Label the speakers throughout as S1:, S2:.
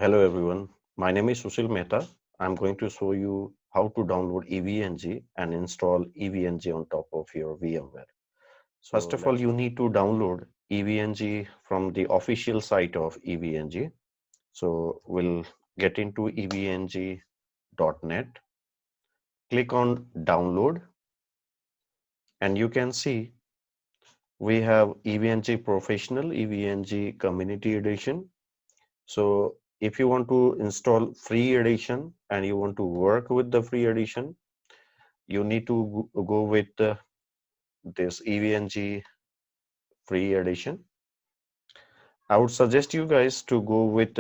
S1: Hello everyone, my name is Sushil Mehta. I'm going to show you how to download EVNG and install EVNG on top of your VMware. First
S2: So
S1: of all,
S2: let's
S1: you need to download EVNG from the official site of EVNG. So we'll get into evng.net, click on download, and you can see we have EVNG Professional, EVNG Community Edition. So if you want to install free edition and you want to work with the free edition, you need to go with this EVNG free edition. I would suggest you guys to go with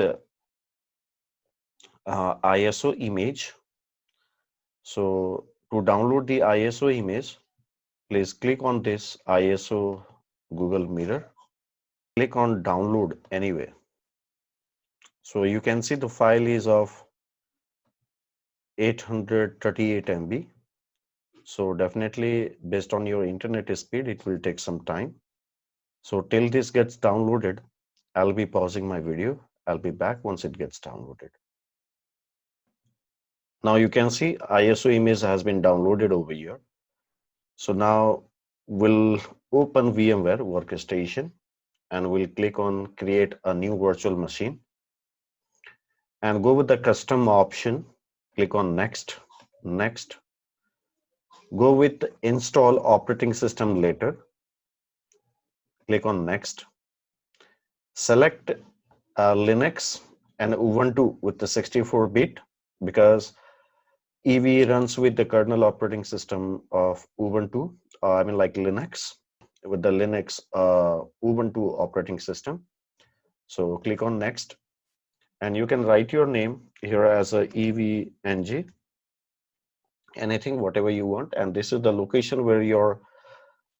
S1: ISO image. So to download the ISO image, please click on this ISO Google Mirror. Click on download anyway. So you can see the file is of 838 MB. So definitely based on your internet speed, it will take some time. So till this gets downloaded, I'll be pausing my video. I'll be back once it gets downloaded. Now you can see ISO image has been downloaded over here. So now we'll open VMware Workstation and we'll click on create a new virtual machine and go with the custom option. Click on next, next. Go with install operating system later. Click on next. Select Linux and Ubuntu with the 64-bit because EV runs with the kernel operating system of Ubuntu, I mean like Linux, with the Linux Ubuntu operating system. So click on next and you can write your name here as a EVNG, anything, whatever you want. And this is the location where your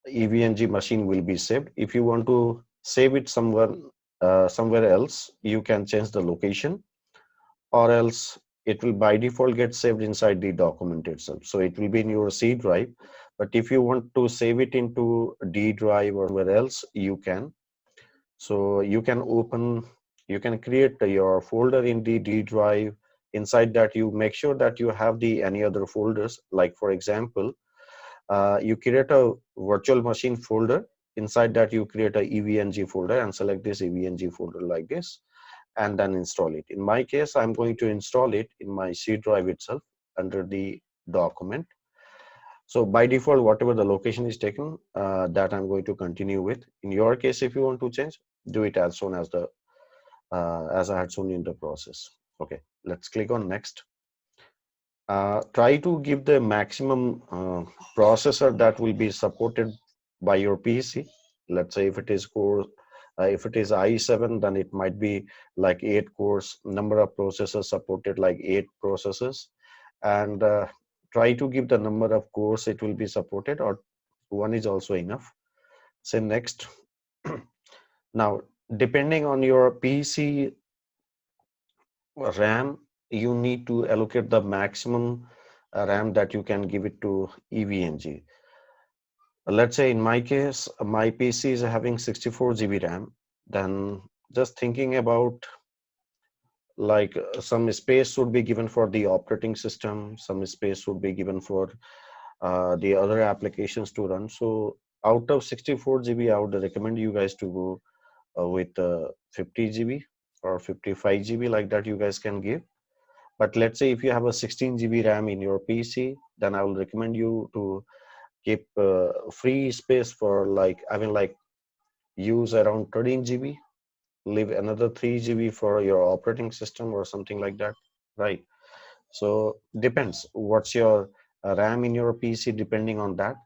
S1: EVNG machine will be saved. If you want to save it somewhere else, you can change the location, or else it will by default get saved inside the document itself. So it will be in your C drive. But if you want to save it into D drive or somewhere else, you can. So you can create your folder in the D drive. Inside that, you make sure that you have the any other folders. Like for example, you create a virtual machine folder. Inside that, you create a EVNG folder and select this EVNG folder like this and then install it. In my case, I'm going to install it in my C drive itself under the document. So by default, whatever the location is taken, that I'm going to continue with. In your case, if you want to change, do it as soon as as I had shown you in the process. Okay, let's click on next. Try to give the maximum processor that will be supported by your PC. Let's say if it is core, if it is i7, then it might be like 8 cores, number of processors supported like 8 processors, and try to give the number of cores it will be supported, or one is also enough. Say next. Now, depending on your PC RAM, you need to allocate the maximum RAM that you can give it to EVNG. Let's say in my case, my PC is having 64 GB RAM. Then just thinking about like some space should be given for the operating system, some space should be given for the other applications to run. So out of 64 GB, I would recommend you guys to go with 50 GB or 55 GB, like that you guys can give. But let's say if you have a 16 GB RAM in your PC, then I will recommend you to keep free space for like, I mean, like use around 13 GB, leave another 3 GB for your operating system or something like that, right? So depends what's your RAM in your PC, depending on that.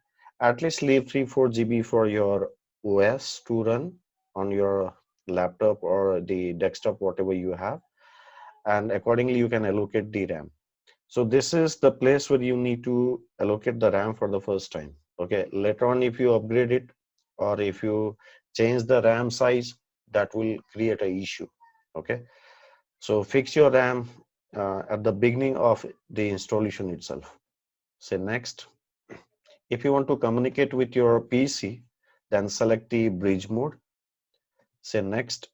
S1: At least leave 3-4 GB for your OS to run on your laptop or the desktop, whatever you have, and accordingly you can allocate the RAM. So this is the place where you need to allocate the RAM for the first time. Okay, later on if you upgrade it or if you change the RAM size, that will create a issue. Okay, so fix your RAM at the beginning of the installation itself. Say next. If you want to communicate with your PC, then select the bridge mode. Say next,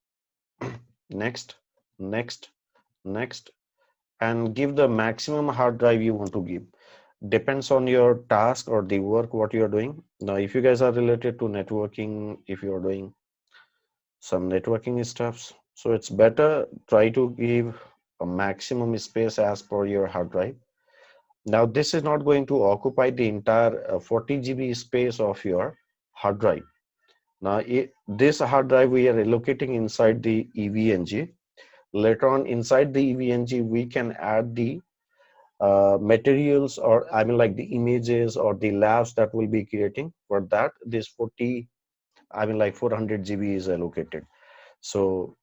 S1: next, next. next, and give the maximum hard drive you want to give. Depends on your task or the work what you are doing. Now, if you guys are related to networking, if you are doing some networking stuffs, so it's better try to give a maximum space as per your hard drive. Now, this is not going to occupy the entire 40 GB space of your hard drive. Now, this hard drive we are allocating inside the EVNG. Later on, inside the EVNG, we can add the materials, or I mean like the images or the labs that we'll be creating. For that, this 40, I mean like 400 GB is allocated. So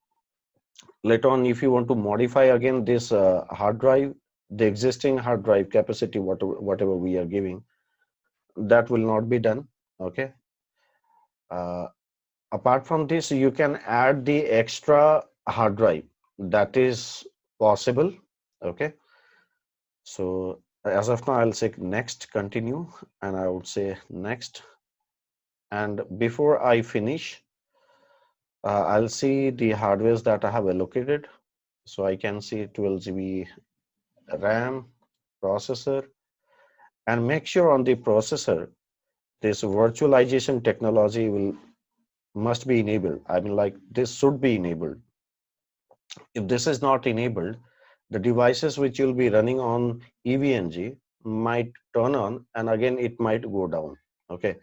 S1: later on, if you want to modify again this hard drive, the existing hard drive capacity, whatever we are giving, that will not be done. Okay. Uh, Apart from this, you can add the extra hard drive, that is possible. Okay. So as of now, I'll say next, continue, and I would say next. And before I finish, I'll see the hardwares that I have allocated. So I can see 12 GB RAM, processor, and make sure on the processor, this virtualization technology will must be enabled. I mean, like this should be enabled. If this is not enabled, the devices which you'll be running on EVNG might turn on and again it might go down. Okay.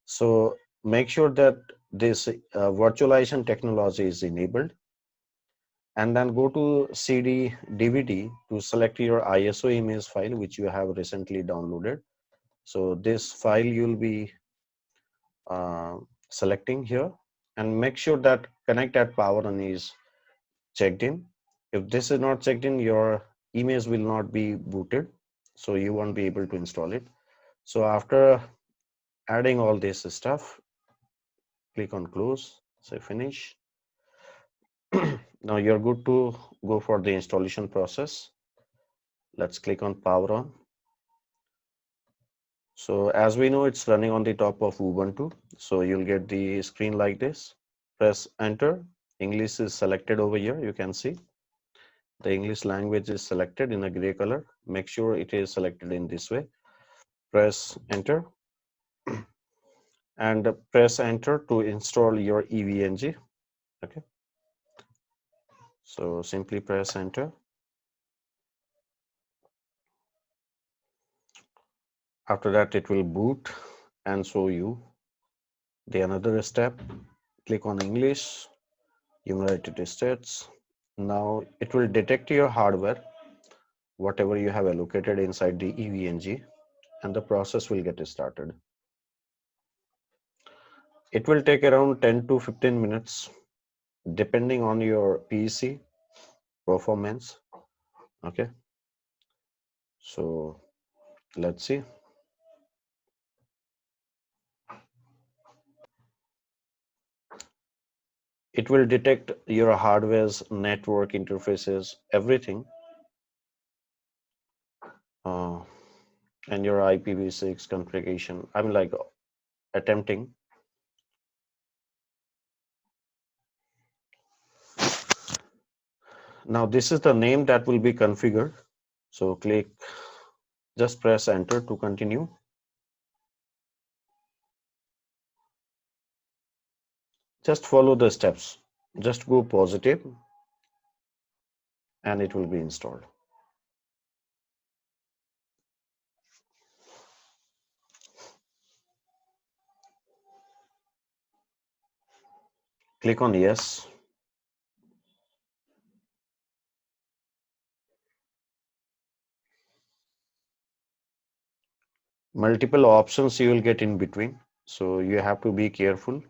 S1: So make sure that this virtualization technology is enabled, and then go to CD DVD to select your ISO image file which you have recently downloaded. So this file you'll be uh, selecting here, and make sure that connect at power on is checked in. If this is not checked in, your image will not be booted, so you won't be able to install it. So after adding all this stuff, click on close, say finish. Now you're good to go for the installation process. Let's click on power on. So as we know, it's running on the top of Ubuntu. So you'll get the screen like this. Press enter. English is selected over here. You can see the English language is selected in a gray color. Make sure it is selected in this way. Press enter and press enter to install your EVNG. Okay. So simply press enter. After that, it will boot and show you the another step. Click on English, United States. Now it will detect your hardware, whatever you have allocated inside the EVNG, and the process will get started. It will take around 10 to 15 minutes, depending on your PC performance. Okay. So let's see. It will detect your hardware's network interfaces, everything, uh, and your IPv6 configuration. I'm like attempting. Now this is the name that will be configured. So click, just press enter to continue. Just follow the steps. Just go positive and it will be installed. Click on yes. Multiple options you will get in between. So you have to be careful.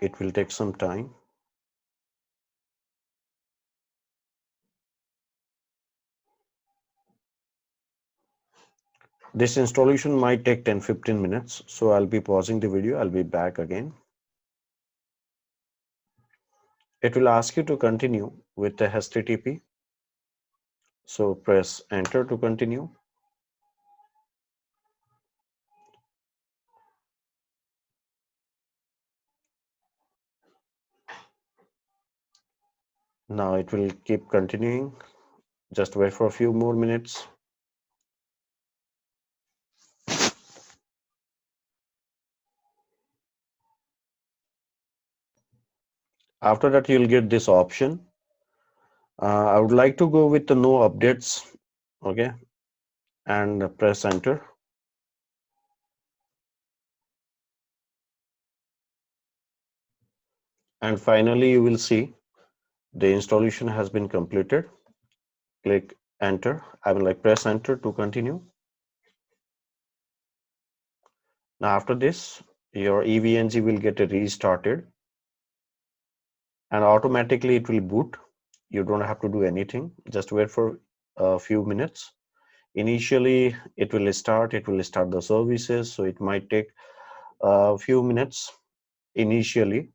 S1: It will take some time. This installation might take 10-15 minutes. So I'll be pausing the video. I'll be back again. It will ask you to continue with the HTTP. So press enter to continue. Now it will keep continuing. Just wait for a few more minutes. After that, you'll get this option. I would like to go with the no updates. Okay, and press enter. And finally, you will see the installation has been completed. Click enter. I will press enter to continue. Now after this, your EVNG will get restarted and automatically it will boot. You don't have to do anything. Just wait for a few minutes. Initially, it will start the services. So it might take a few minutes initially.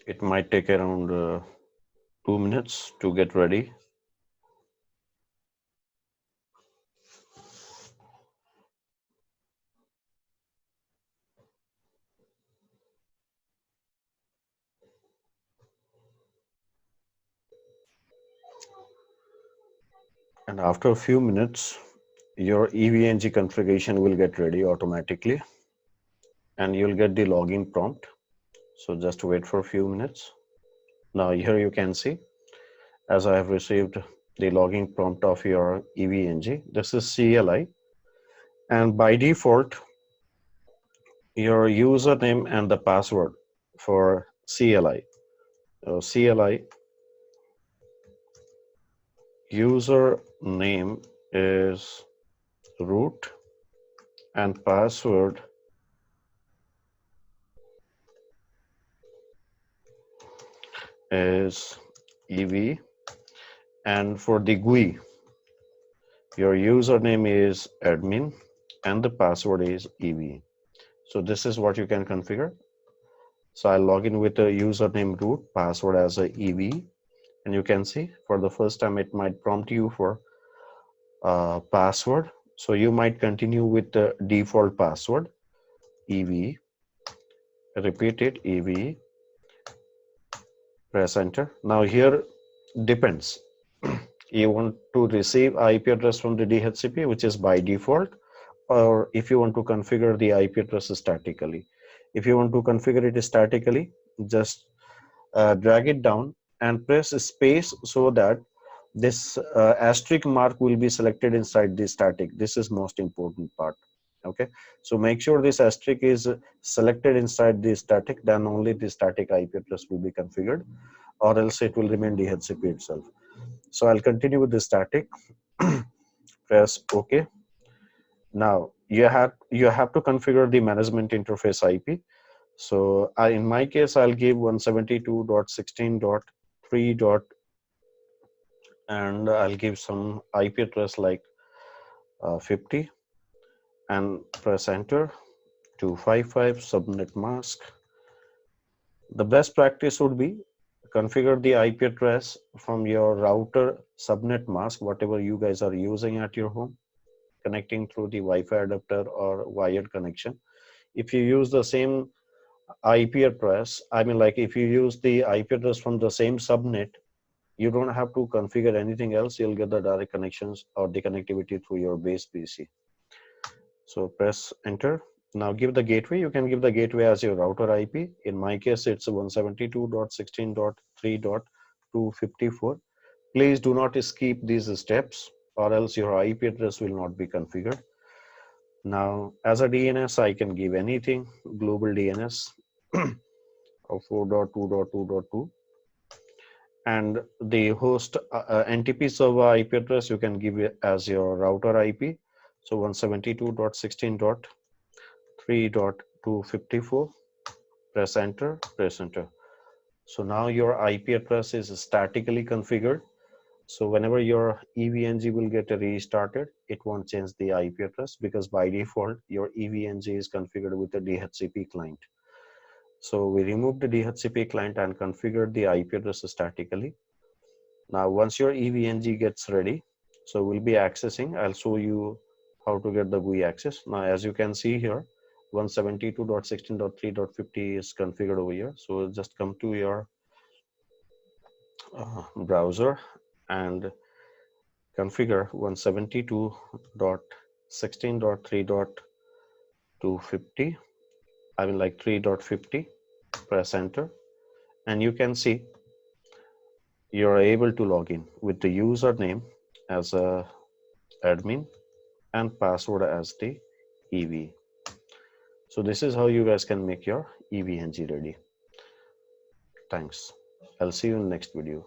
S1: It might take around 2 minutes to get ready. And after a few minutes, your EVNG configuration will get ready automatically and you'll get the login prompt. So just wait for a few minutes. Now here you can see, as I have received the login prompt of your EVNG, this is CLI. And by default, your username and the password for CLI. CLI username is root and password is EV. And for the GUI, your username is admin and the password is EV. So this is what you can configure. So I'll log in with a username root, password as a EV, and you can see for the first time it might prompt you for password. So you might continue with the default password EV, repeat it EV, press enter. Now here depends. You want to receive IP address from the DHCP, which is by default, or if you want to configure the IP address statically. If you want to configure it statically, just drag it down and press space so that this asterisk mark will be selected inside the static. This is most important part. Okay, so make sure this asterisk is selected inside the static, then only the static IP address will be configured, or else it will remain DHCP itself. So I'll continue with the static. Press OK. Now you have to configure the management interface IP. So in my case, I'll give 172.16.3. And I'll give some IP address like 50 and press enter. 255 subnet mask. The best practice would be configure the IP address from your router subnet mask, whatever you guys are using at your home, connecting through the Wi-Fi adapter or wired connection. If you use the same IP address, if you use the IP address from the same subnet, you don't have to configure anything else. You'll get the direct connections or the connectivity through your base PC. So press enter. Now give the gateway. You can give the gateway as your router IP. In my case, it's 172.16.3.254. Please do not skip these steps or else your IP address will not be configured. Now, as a DNS, I can give anything, global DNS of 4.2.2.2. And the host NTP server IP address, you can give it as your router IP. So 172.16.3.254. Press enter, press enter. So now your IP address is statically configured. So whenever your EVNG will get restarted, it won't change the IP address because by default, your EVNG is configured with the DHCP client. So we removed the DHCP client and configured the IP address statically. Now, once your EVNG gets ready, so we'll be accessing, I'll show you how to get the GUI access. Now, as you can see here, 172.16.3.50 is configured over here. So just come to your browser and configure 172.16.3.250. I mean like 3.50, press enter, and you can see you're able to log in with the username as a admin and password as the EV. So this is how you guys can make your EVNG ready. Thanks. I'll see you in the next video.